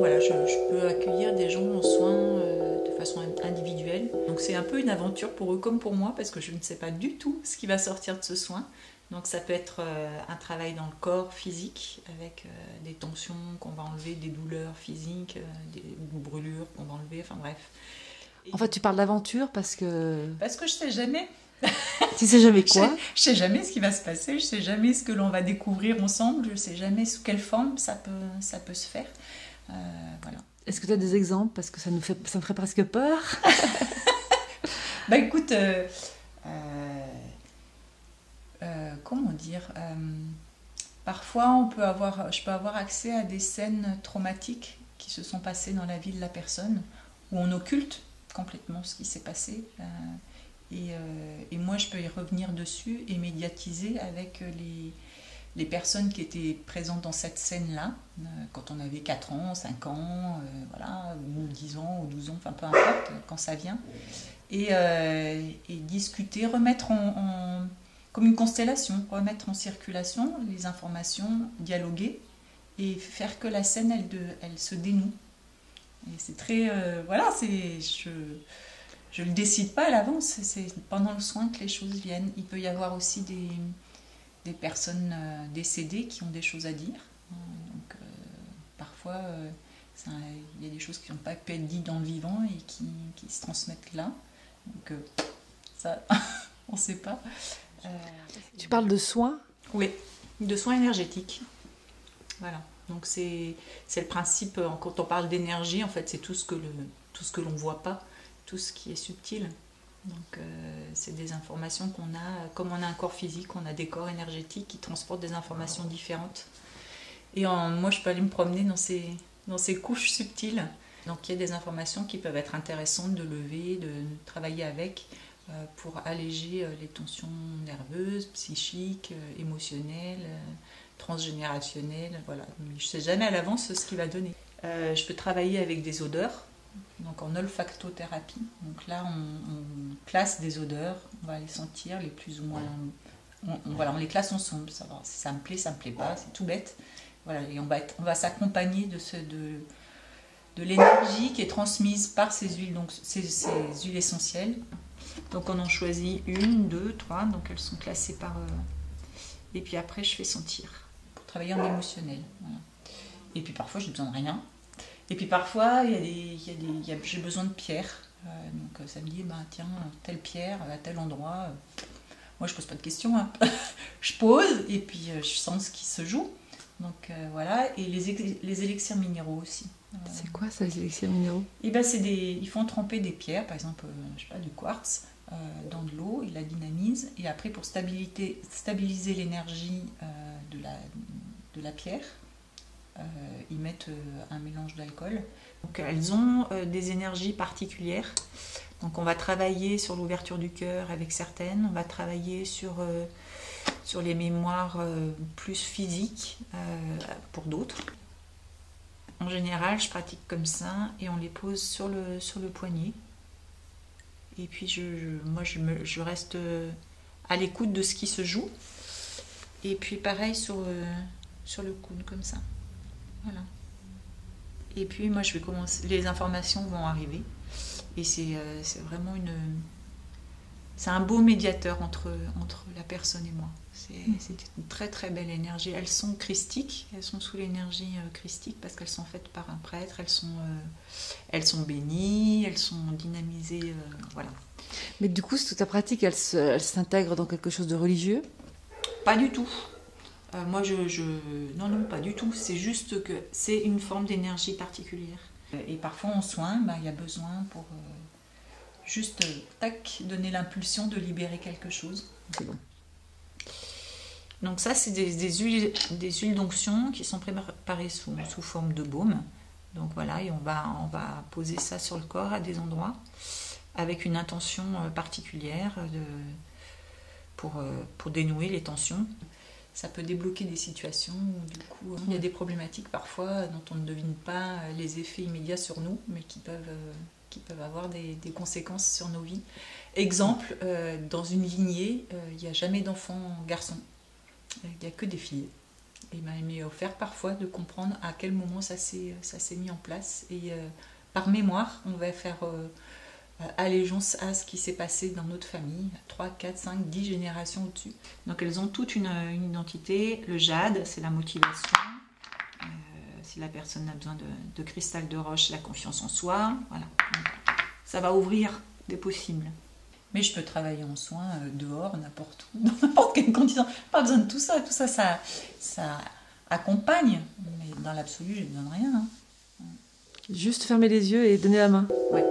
voilà, je peux accueillir des gens en soins de façon individuelle. Donc c'est un peu une aventure pour eux comme pour moi parce que je ne sais pas du tout ce qui va sortir de ce soin. Donc ça peut être un travail dans le corps physique avec des tensions qu'on va enlever, des douleurs physiques, des brûlures qu'on va enlever, enfin bref. En fait, tu parles d'aventure parce que... Parce que je sais jamais. Tu sais jamais quoi. Je sais jamais ce qui va se passer, je sais jamais ce que l'on va découvrir ensemble, je sais jamais sous quelle forme ça peut se faire. Voilà. Est-ce que tu as des exemples? Parce que ça me ferait presque peur. Bah écoute, comment dire, parfois je peux avoir accès à des scènes traumatiques qui se sont passées dans la vie de la personne, où on occulte complètement ce qui s'est passé. Et moi, je peux y revenir dessus et médiatiser avec les personnes qui étaient présentes dans cette scène-là, quand on avait 4 ans, 5 ans, voilà, ou 10 ans, ou 12 ans, enfin peu importe, quand ça vient. Et discuter, remettre comme une constellation, remettre en circulation les informations, dialoguer et faire que la scène, elle se dénoue. Et c'est très... voilà, je ne le décide pas à l'avance, c'est pendant le soin que les choses viennent. Il peut y avoir aussi des personnes décédées qui ont des choses à dire. Donc, parfois, il y a des choses qui n'ont pas pu être dites dans le vivant et qui se transmettent là. Donc, ça, on ne sait pas. Tu parles de soins? Oui, de soins énergétiques. Voilà. Donc, c'est le principe, quand on parle d'énergie, en fait, c'est tout ce que l'on ne voit pas, tout ce qui est subtil. Donc c'est des informations qu'on a, comme on a un corps physique, on a des corps énergétiques qui transportent des informations différentes. Et moi je peux aller me promener dans ces couches subtiles. Donc il y a des informations qui peuvent être intéressantes de lever, de travailler avec pour alléger les tensions nerveuses, psychiques, émotionnelles, transgénérationnelles. Voilà. Je ne sais jamais à l'avance ce qu'il va donner. Je peux travailler avec des odeurs. Donc en olfactothérapie. Donc là, on classe des odeurs, on va les sentir, les plus ou moins... Voilà, on les classe ensemble, savoir si ça me plaît pas, c'est tout bête. Voilà, et on va s'accompagner de l'énergie qui est transmise par ces huiles, donc ces huiles essentielles. Donc on en choisit 1, 2, 3, donc elles sont classées par... Et puis après, je fais sentir, pour travailler en émotionnel. Voilà. Et puis parfois, j'ai besoin de rien. Et puis parfois, j'ai besoin de pierres. Donc ça me dit, tiens, telle pierre à tel endroit. Moi, je pose pas de questions. Hein. Je pose et puis je sens ce qui se joue. Donc voilà. Et les élixirs minéraux aussi. C'est quoi ça, les élixirs minéraux? Et ils font tremper des pierres, par exemple, je sais pas, du quartz, dans de l'eau, ils la dynamisent. Et après, pour stabiliser l'énergie de la pierre, ils mettent un mélange d'alcool. Donc elles ont des énergies particulières. Donc on va travailler sur l'ouverture du cœur avec certaines, on va travailler sur les mémoires plus physiques pour d'autres. En général, je pratique comme ça et on les pose sur le poignet. Et puis je reste à l'écoute de ce qui se joue. Et puis pareil sur le coude comme ça. Voilà. Et puis moi je vais commencer, les informations vont arriver et c'est vraiment c'est un beau médiateur entre la personne et moi. C'est une très très belle énergie. Elles sont christiques, elles sont sous l'énergie christique parce qu'elles sont faites par un prêtre, elles sont bénies, elles sont dynamisées, voilà. Mais du coup, toute ta pratique, elle s'intègre dans quelque chose de religieux? Pas du tout. Moi, non, pas du tout. C'est juste que c'est une forme d'énergie particulière. Et parfois, en soins, il y a besoin pour juste, donner l'impulsion de libérer quelque chose. C'est bon. Donc ça, c'est des huiles d'onction qui sont préparées sous forme de baume. Donc voilà, et on va poser ça sur le corps à des endroits avec une intention particulière pour dénouer les tensions. Ça peut débloquer des situations où du coup il y a des problématiques parfois dont on ne devine pas les effets immédiats sur nous, mais qui peuvent avoir des conséquences sur nos vies. Exemple, dans une lignée, il n'y a jamais d'enfants garçons, il n'y a que des filles. Et il m'est offert parfois de comprendre à quel moment ça s'est mis en place. Et par mémoire, on va faire allégeance à ce qui s'est passé dans notre famille, 3, 4, 5, 10 générations au-dessus. Donc elles ont toute une identité. Le jade, c'est la motivation. Si la personne a besoin de cristal de roche, la confiance en soi. Voilà. Donc, ça va ouvrir des possibles. Mais je peux travailler en soins dehors, n'importe où, dans n'importe quelle condition. Pas besoin de tout ça. Tout ça, ça accompagne. Mais dans l'absolu, j'ai besoin de rien. Hein. Juste fermer les yeux et donner la main. Ouais.